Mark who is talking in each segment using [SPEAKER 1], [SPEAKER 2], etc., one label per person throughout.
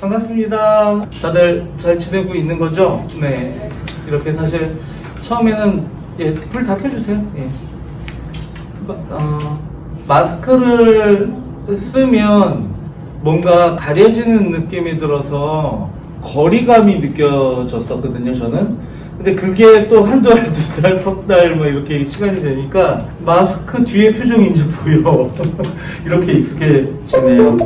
[SPEAKER 1] 반갑습니다. 다들 잘 지내고 있는 거죠? 네. 이렇게 사실 처음에는 불 다 켜주세요. 마스크를 쓰면 뭔가 가려지는 느낌이 들어서 거리감이 느껴졌었거든요, 저는. 근데 그게 또 한두 달, 두 달, 석 달 뭐 이렇게 시간이 되니까 마스크 뒤에 표정이 이제 보여. 이렇게 익숙해지네요.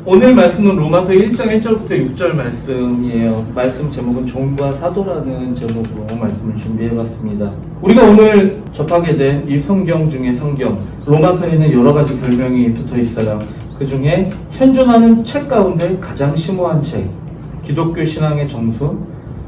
[SPEAKER 1] 오늘 말씀은 로마서 1장 1절부터 6절 말씀이에요. 말씀 제목은 종과 사도라는 제목으로 말씀을 준비해봤습니다. 우리가 오늘 접하게 된 이 성경 중에 성경, 로마서에는 여러 가지 별명이 붙어 있어요. 그 중에 현존하는 책 가운데 가장 심오한 책, 기독교 신앙의 정수,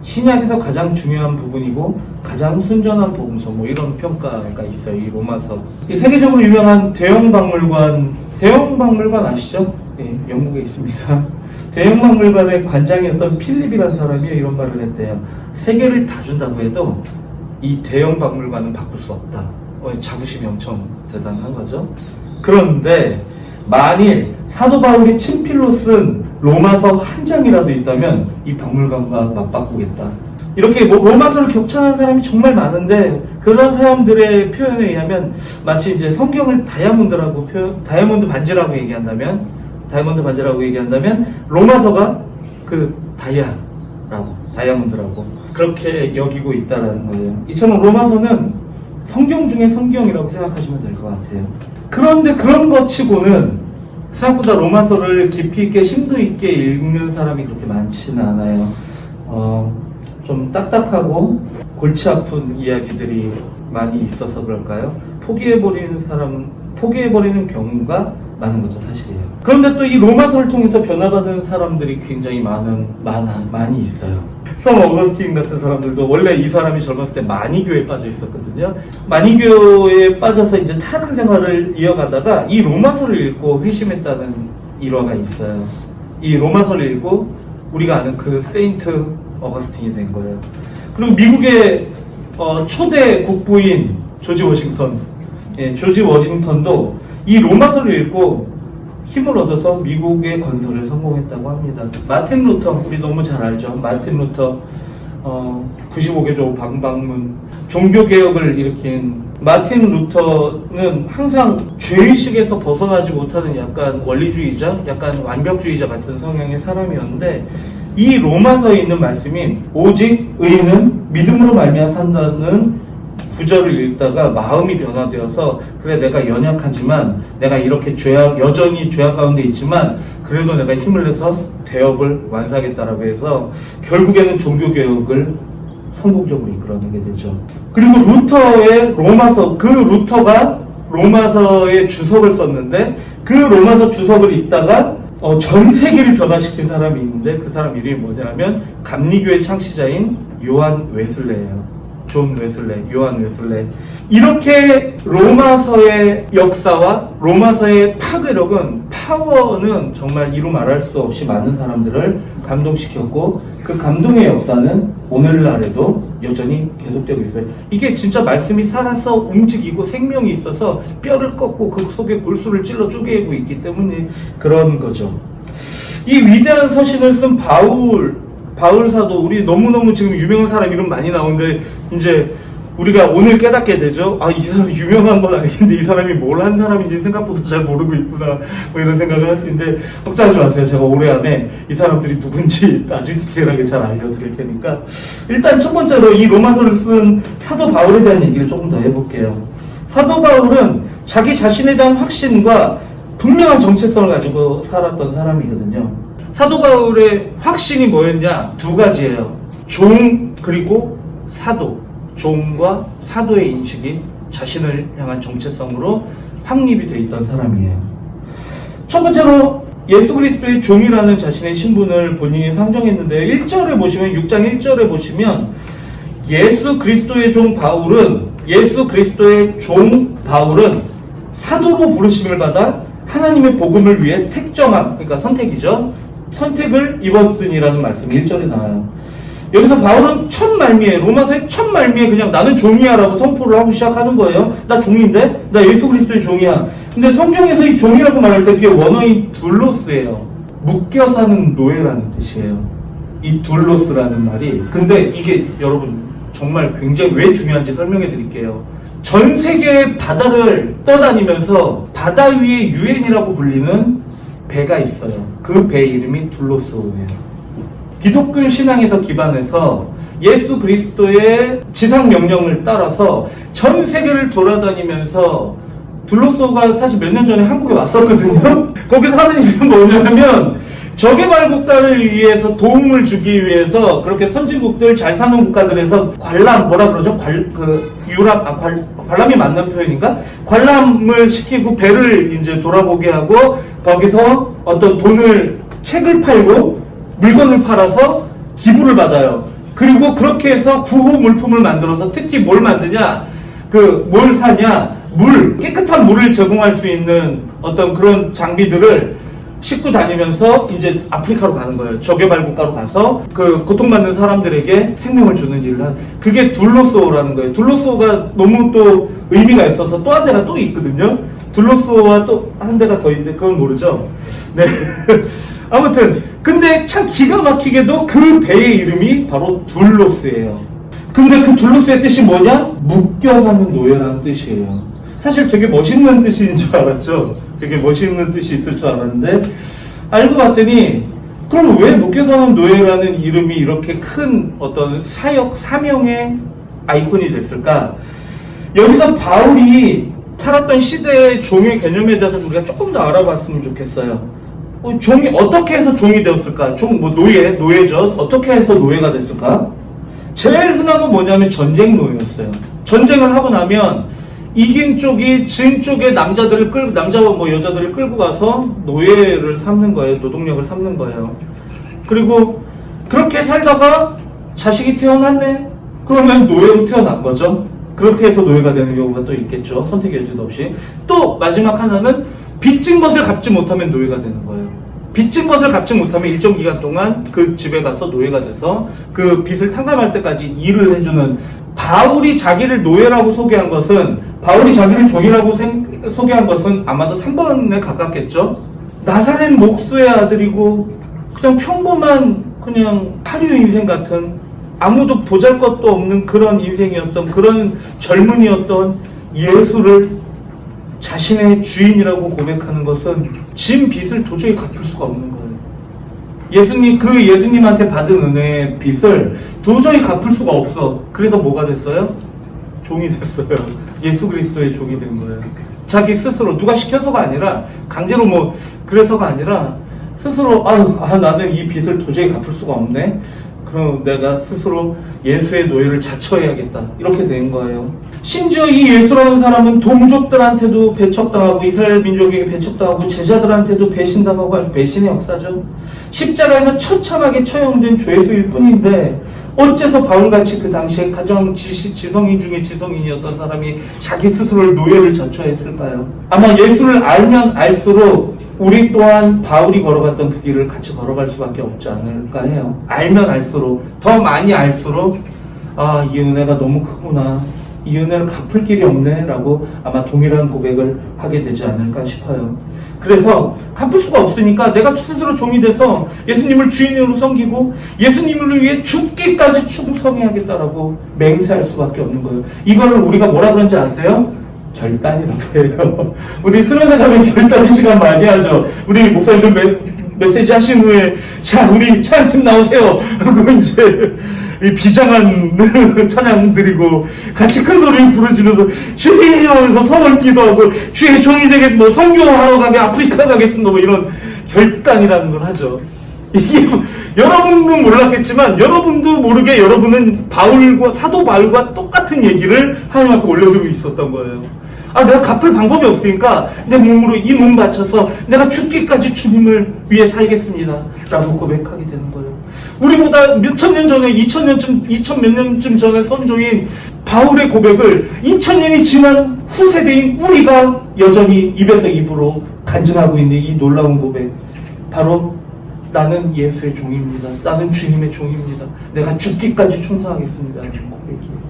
[SPEAKER 1] 신약에서 가장 중요한 부분이고 가장 순전한 복음서, 뭐 이런 평가가 있어요. 이 로마서. 이 세계적으로 유명한 대형 박물관 아시죠? 네, 영국에 있습니다. 대형 박물관의 관장이었던 필립이라는 사람이 이런 말을 했대요. 세계를 다 준다고 해도 이 대형 박물관은 바꿀 수 없다. 자부심이 엄청 대단한 거죠. 그런데 만일 사도 바울이 친필로 쓴 로마서 한 장이라도 있다면 이 박물관과 맞바꾸겠다. 이렇게 로마서를 격찬하는 사람이 정말 많은데 그런 사람들의 표현에 의하면 마치 이제 성경을 다이아몬드 반지라고 얘기한다면 다이아몬드 반지라고 얘기한다면 로마서가 그 다이아몬드라고 그렇게 여기고 있다라는 거예요. 이처럼 로마서는 성경 중에 성경이라고 생각하시면 될 것 같아요. 그런데 그런 것 치고는 생각보다 로마서를 깊이 있게 심도 있게 읽는 사람이 그렇게 많지는 않아요. 좀 딱딱하고 골치 아픈 이야기들이 많이 있어서 그럴까요? 포기해버리는 경우가 많은 것도 사실이에요. 그런데 또 이 로마서를 통해서 변화받은 사람들이 굉장히 많이 있어요. 성 어거스틴 같은 사람들도 원래 이 사람이 젊었을 때 마니교에 빠져 있었거든요. 마니교에 빠져서 이제 타락한 생활을 이어가다가 이 로마서를 읽고 회심했다는 일화가 있어요. 이 로마서를 읽고 우리가 아는 그 세인트 어거스틴이 된 거예요. 그리고 미국의 초대 국부인 조지 워싱턴도 이 로마서를 읽고 힘을 얻어서 미국의 건설에 성공했다고 합니다. 마틴 루터, 우리 너무 잘 알죠. 마틴 루터 95개조 방방문 종교개혁을 일으킨 마틴 루터는 항상 죄의식에서 벗어나지 못하는 약간 원리주의자, 약간 완벽주의자 같은 성향의 사람이었는데 이 로마서에 있는 말씀이 오직 의인은 믿음으로 말미암아 산다는 구절을 읽다가 마음이 변화되어서 그래 내가 연약하지만 내가 이렇게 여전히 죄악 가운데 있지만 그래도 내가 힘을 내서 대업을 완수하겠다라고 해서 결국에는 종교개혁을 성공적으로 이끌어내게 되죠. 그리고 루터의 로마서, 그 루터가 로마서의 주석을 썼는데 그 로마서 주석을 읽다가 전 세계를 변화시킨 사람이 있는데 그 사람 이름이 뭐냐면 감리교의 창시자인 요한 웨슬레예요. 요한 웨슬레. 이렇게 로마서의 역사와 로마서의 파워는 정말 이루 말할 수 없이 많은 사람들을 감동시켰고 그 감동의 역사는 오늘날에도 여전히 계속되고 있어요. 이게 진짜 말씀이 살아서 움직이고 생명이 있어서 뼈를 꺾고 그 속에 골수를 찔러 쪼개고 있기 때문에 그런 거죠. 이 위대한 서신을 쓴 바울 사도, 우리 너무너무 지금 유명한 사람 이름 많이 나오는데 이제 우리가 오늘 깨닫게 되죠. 아, 이 사람이 유명한 건 아닌데 이 사람이 뭘 한 사람인지 생각보다 잘 모르고 있구나 뭐 이런 생각을 할 수 있는데 걱정하지 마세요. 제가 올해 안에 이 사람들이 누군지 아주 디테일하게 잘 알려드릴 테니까 일단 첫 번째로 이 로마서를 쓴 사도 바울에 대한 얘기를 조금 더 해볼게요. 사도 바울은 자기 자신에 대한 확신과 분명한 정체성을 가지고 살았던 사람이거든요. 사도 바울의 확신이 뭐였냐? 두 가지예요. 종 그리고 사도. 종과 사도의 인식이 자신을 향한 정체성으로 확립이 되어 있던 사람이에요. 첫 번째로 예수 그리스도의 종이라는 자신의 신분을 본인이 상정했는데 1절에 보시면 6장 1절에 보시면 예수 그리스도의 종 바울은 사도로 부르심을 받아 하나님의 복음을 위해 택정함, 그러니까 선택이죠. 선택을 입었으니라는 말씀이 1절에 나와요. 여기서 바울은 로마서의 첫 말미에 그냥 나는 종이야 라고 선포를 하고 시작하는 거예요. 나 종인데? 나 예수 그리스도의 종이야. 근데 성경에서 이 종이라고 말할 때 그게 원어인 둘로스예요. 묶여 사는 노예라는 뜻이에요. 이 둘로스라는 말이. 근데 이게 여러분 정말 굉장히 왜 중요한지 설명해 드릴게요. 전 세계의 바다를 떠다니면서 바다 위의 유엔이라고 불리는 배가 있어요. 그 배 이름이 둘로스호예요. 기독교 신앙에서 기반해서 예수 그리스도의 지상 명령을 따라서 전 세계를 돌아다니면서 둘로스호가 사실 몇 년 전에 한국에 왔었거든요. 거기서 하는 일은 뭐냐면 저개발 국가를 위해서 도움을 주기 위해서 그렇게 선진국들 잘 사는 국가들에서 관람이 맞는 표현인가? 관람을 시키고 배를 이제 돌아보게 하고 거기서 어떤 책을 팔고 물건을 팔아서 기부를 받아요. 그리고 그렇게 해서 구호 물품을 만들어서 특히 뭘 만드냐? 뭘 사냐? 깨끗한 물을 제공할 수 있는 어떤 그런 장비들을 싣고 다니면서 이제 아프리카로 가는 거예요. 저개발 국가로 가서 고통받는 사람들에게 생명을 주는 일을 하는. 그게 둘로스호라는 거예요. 둘로스호가 너무 또 의미가 있어서 또 한 대가 또 있거든요. 둘로스호와 또 한 대가 더 있는데 그건 모르죠. 네. 아무튼 근데 참 기가 막히게도 그 배의 이름이 바로 둘로스예요. 근데 그 둘로스의 뜻이 뭐냐? 묶여 사는 노예라는 뜻이에요. 사실 되게 멋있는 뜻인 줄 알았죠. 되게 멋있는 뜻이 있을 줄 알았는데 알고 봤더니 그럼 왜 목교사는 노예라는 이름이 이렇게 큰 어떤 사명의 아이콘이 됐을까? 여기서 바울이 살았던 시대의 종의 개념에 대해서 우리가 조금 더 알아봤으면 좋겠어요. 종이 어떻게 해서 종이 되었을까? 노예죠. 어떻게 해서 노예가 됐을까? 제일 흔한 건 뭐냐면 전쟁 노예였어요. 전쟁을 하고 나면 이긴 쪽이 진 쪽의 남자와 뭐 여자들을 끌고 가서 노예를 삼는 거예요. 노동력을 삼는 거예요. 그리고 그렇게 살다가 자식이 태어났네? 그러면 노예로 태어난 거죠. 그렇게 해서 노예가 되는 경우가 또 있겠죠. 선택의 여지도 없이. 또 마지막 하나는 빚진 것을 갚지 못하면 노예가 되는 거예요. 빚진 것을 갚지 못하면 일정 기간 동안 그 집에 가서 노예가 돼서 그 빚을 탕감할 때까지 일을 해주는, 바울이 자기를 노예라고 소개한 것은, 바울이 자기를 종이라고 소개한 것은 아마도 3번에 가깝겠죠. 나사렛 목수의 아들이고 그냥 평범한 그냥 하류 인생 같은, 아무도 보잘것도 없는 그런 인생이었던, 그런 젊은이였던 예수를 자신의 주인이라고 고백하는 것은 진 빚을 도저히 갚을 수가 없는 거예요. 예수님한테 받은 은혜의 빚을 도저히 갚을 수가 없어. 그래서 뭐가 됐어요? 종이 됐어요. 예수 그리스도의 종이 된 거예요. 자기 스스로, 누가 시켜서가 아니라, 강제로 그래서가 아니라, 스스로, 나는 이 빚을 도저히 갚을 수가 없네. 그럼 내가 스스로 예수의 노예를 자처해야겠다. 이렇게 된 거예요. 심지어 이 예수라는 사람은 동족들한테도 배척당하고, 이스라엘 민족에게 배척당하고, 제자들한테도 배신당하고, 아주 배신의 역사죠. 십자가에서 처참하게 처형된 죄수일 뿐인데 어째서 바울같이 그 당시에 가장 지성인 중에 지성인이었던 사람이 자기 스스로를 노예를 자처했을까요? 아마 예수를 알면 알수록 우리 또한 바울이 걸어갔던 그 길을 같이 걸어갈 수밖에 없지 않을까 해요. 알면 알수록, 더 많이 알수록, 이 은혜가 너무 크구나, 이 은혜를 갚을 길이 없네 라고 아마 동일한 고백을 하게 되지 않을까 싶어요. 그래서 갚을 수가 없으니까 내가 스스로 종이 돼서 예수님을 주인으로 섬기고 예수님을 위해 죽기까지 충성해야겠다라고 맹세할 수밖에 없는 거예요. 이걸 우리가 뭐라 그런지 아세요? 결단이라고 해요. 우리 수련회 가면 결단 시간 많이 하죠. 우리 목사님들 메시지 하신 후에, 자, 우리 찬양팀 나오세요. 그리고 이제 이 비장한 찬양 드리고 같이 큰 소리를 부르시면서 주님 하면서 성을 기도하고 주의 종이 되겠습니다, 뭐 선교하러 가게 아프리카 가겠습니다, 뭐 이런 결단이라는 걸 하죠. 이게 여러분은 몰랐겠지만 여러분도 모르게 여러분은 사도 바울과 똑같은 얘기를 하나님 앞에 올려두고 있었던 거예요. 내가 갚을 방법이 없으니까 내 몸으로 이 몸 바쳐서 내가 죽기까지 주님을 위해 살겠습니다 라고 고백하게 되는 거예요. 우리보다 몇천 년 전에, 2000몇 년쯤 전에 선조인 바울의 고백을 2000년이 지난 후세대인 우리가 여전히 입에서 입으로 간증하고 있는 이 놀라운 고백, 바로 나는 예수의 종입니다. 나는 주님의 종입니다. 내가 죽기까지 충성하겠습니다 라는 고백이에요.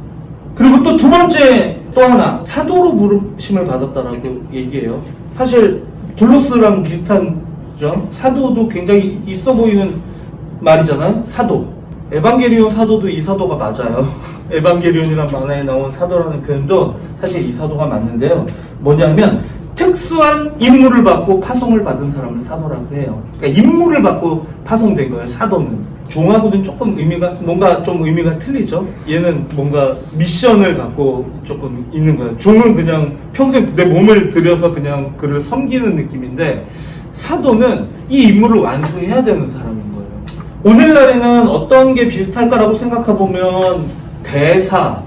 [SPEAKER 1] 그리고 또 두 번째, 또 하나, 사도로 부르심을 받았다라고 얘기해요. 사실 둘로스랑 비슷한죠. 사도도 굉장히 있어 보이는 말이잖아요. 사도. 에반게리온 사도도 이 사도가 맞아요. 에반게리온이란 만화에 나온 사도라는 표현도 사실 이 사도가 맞는데요. 뭐냐면 특수한 임무를 받고 파송을 받은 사람을 사도라고 해요. 그러니까 임무를 받고 파송된 거예요, 사도는. 종하고는 조금 뭔가 좀 의미가 틀리죠. 얘는 뭔가 미션을 갖고 조금 있는 거예요. 종은 그냥 평생 내 몸을 들여서 그냥 그를 섬기는 느낌인데, 사도는 이 임무를 완수해야 되는 사람인 거예요. 오늘날에는 어떤 게 비슷할까라고 생각해보면 대사,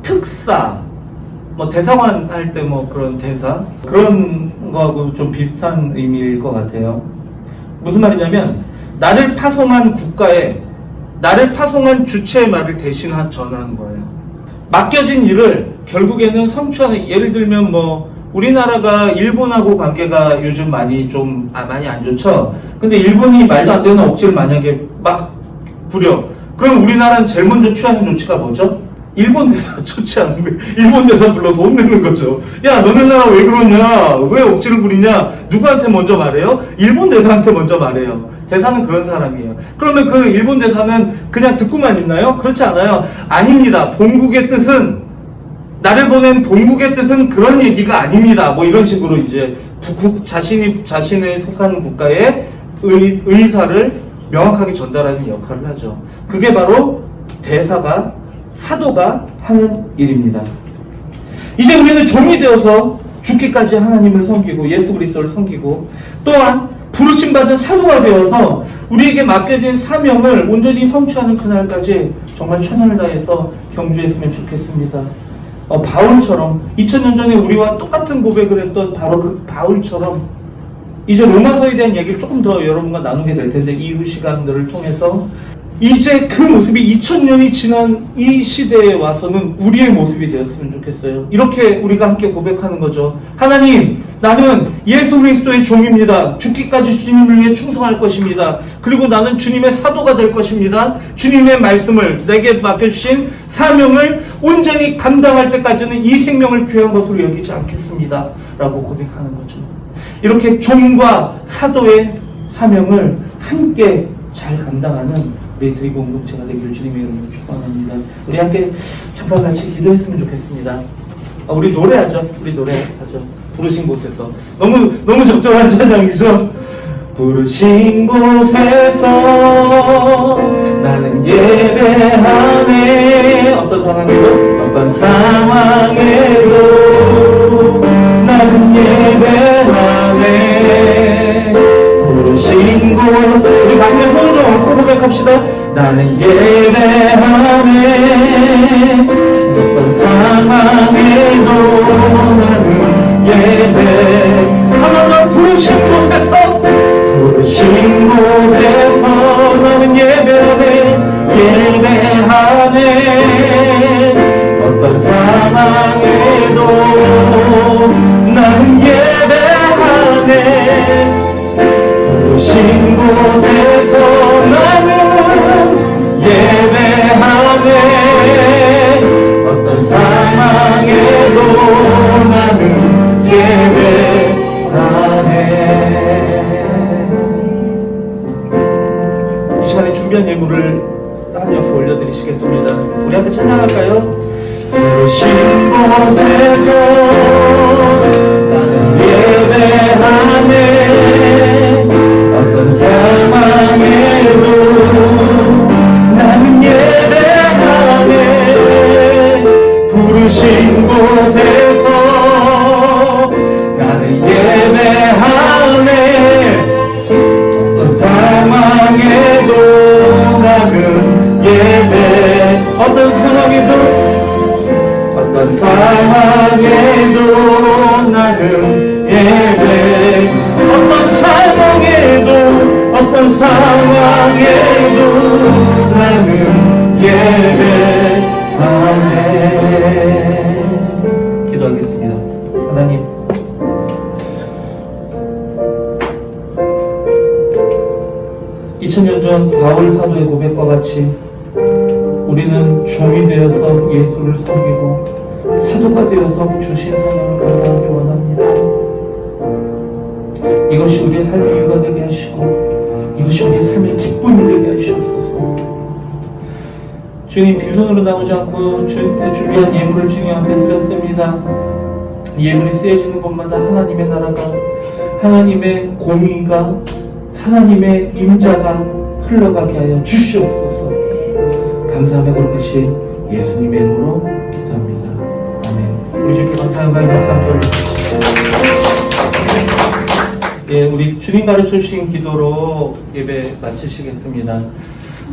[SPEAKER 1] 특사, 대사관 할 때 그런 대사, 그런 거하고 좀 비슷한 의미일 것 같아요. 무슨 말이냐면, 나를 파송한 국가에 나를 파송한 주체의 말을 대신 전하는 거예요. 맡겨진 일을 결국에는 성취하는, 예를 들면 우리나라가 일본하고 관계가 요즘 많이 안 좋죠. 근데 일본이 말도 안 되는 억지를 만약에 막 부려, 그럼 우리나라는 제일 먼저 취하는 조치가 뭐죠? 일본 대사 좋지 않은 거예요. 일본 대사 불러서 혼내는 거죠. 야, 너네 나라 왜 그러냐? 왜 억지를 부리냐? 누구한테 먼저 말해요? 일본 대사한테 먼저 말해요. 대사는 그런 사람이에요. 그러면 그 일본 대사는 그냥 듣고만 있나요? 그렇지 않아요. 아닙니다. 본국의 뜻은, 나를 보낸 본국의 뜻은 그런 얘기가 아닙니다. 이런 식으로 이제 자신의 속하는 국가에 의사를 명확하게 전달하는 역할을 하죠. 그게 바로 대사가, 사도가 하는 일입니다. 이제 우리는 종이 되어서 죽기까지 하나님을 섬기고 예수 그리스도를 섬기고, 또한 부르심받은 사도가 되어서 우리에게 맡겨진 사명을 온전히 성취하는 그날까지 정말 최선을 다해서 경주했으면 좋겠습니다. 바울처럼 2000년 전에 우리와 똑같은 고백을 했던 바로 그 바울처럼 이제 로마서에 대한 얘기를 조금 더 여러분과 나누게 될 텐데, 이후 시간들을 통해서 이제 그 모습이 2000년이 지난 이 시대에 와서는 우리의 모습이 되었으면 좋겠어요. 이렇게 우리가 함께 고백하는 거죠. 하나님, 나는 예수 그리스도의 종입니다. 죽기까지 주님을 위해 충성할 것입니다. 그리고 나는 주님의 사도가 될 것입니다. 주님의 말씀을, 내게 맡겨주신 사명을 온전히 감당할 때까지는 이 생명을 귀한 것으로 여기지 않겠습니다. 라고 고백하는 거죠. 이렇게 종과 사도의 사명을 함께 잘 감당하는 우리 드리고 공동체가 되기를 주님의 이름으로 축원합니다. 우리 함께 잠깐 같이 기도했으면 좋겠습니다. 우리 노래하죠. 우리 노래하죠. 부르신 곳에서. 너무 적절한 찬양이죠. 부르신 곳에서 나는 예배하네. 어떤 상황에도 나는 예배하네. 부르신 곳에 우리 가슴에 손을 좀 얹고 고백합시다. 나는 예배하네. 어떤 상황에도 나는 예배. 한 번 더 부르신 곳에서 나는 예배하네. 예배하네. 어떤 상황에도 나는 예배하네. 부르신 곳에서 나는 예배하네. 어떤 상황에도 나는 예배하네. 이 시간에 준비한 예물을 한 옆에 올려드리시겠습니다. 우리 함께 찬양할까요? 부르신 곳에서 나는 예배하네. 어떤 상황에도 나는 예배하네. 부르신 곳에서 나는 예배하네. 어떤 상황에도 나는 예배. 어떤 상황에도 나는 예배. 어떤 상황에도 나는 예배하네. 기도하겠습니다. 하나님, 2000년 전 바울 사도의 고백과 같이 우리는 종이 되어서 예수를 섬기고 사도가 되어서 주신 사명을 감당하기 원합니다. 이것이 우리의 삶의 이유가 되게 하시고 이것이 우리의 삶의 기쁨이 되게 하시옵소서. 주님, 빈손으로 나오지 않고 준비한 예물을 주님 앞에 드렸습니다. 예물이 쓰여지는 곳마다 하나님의 나라가, 하나님의 공의가, 하나님의 인자가 흘러가게 하여 주시옵소서. 감사하며 거룩하신 예수님의 이름으로 기도합니다. 아멘. 우리 주께 감사함과 박수 한번 올려주십시오. 예, 우리 주님 가르쳐 주신 기도로 예배 마치시겠습니다.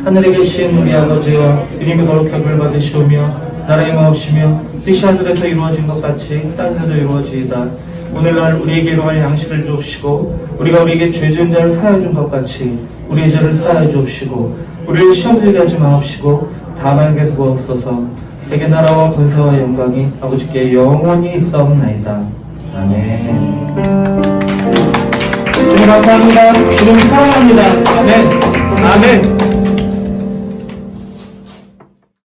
[SPEAKER 1] 하늘에 계신 우리 아버지여, 이름이 거룩하게 받으시오며 나라의 마옵시며 뜻이 하늘에서 이루어진 것 같이 땅에서도 이루어지이다. 오늘날 우리에게 일용할 양식을 주옵시고 우리가 우리에게 죄 지은 자를 사하여 준 것 같이 우리의 죄를 사하여 주옵시고 우리를 시험 들게 하지 마옵시고 다만 계속 구하옵소서. 내게 나라와 권세와 영광이 아버지께 영원히 있사옵나이다. 아멘. 주님 감사합니다. 주님 사랑합니다. 아멘. 아멘.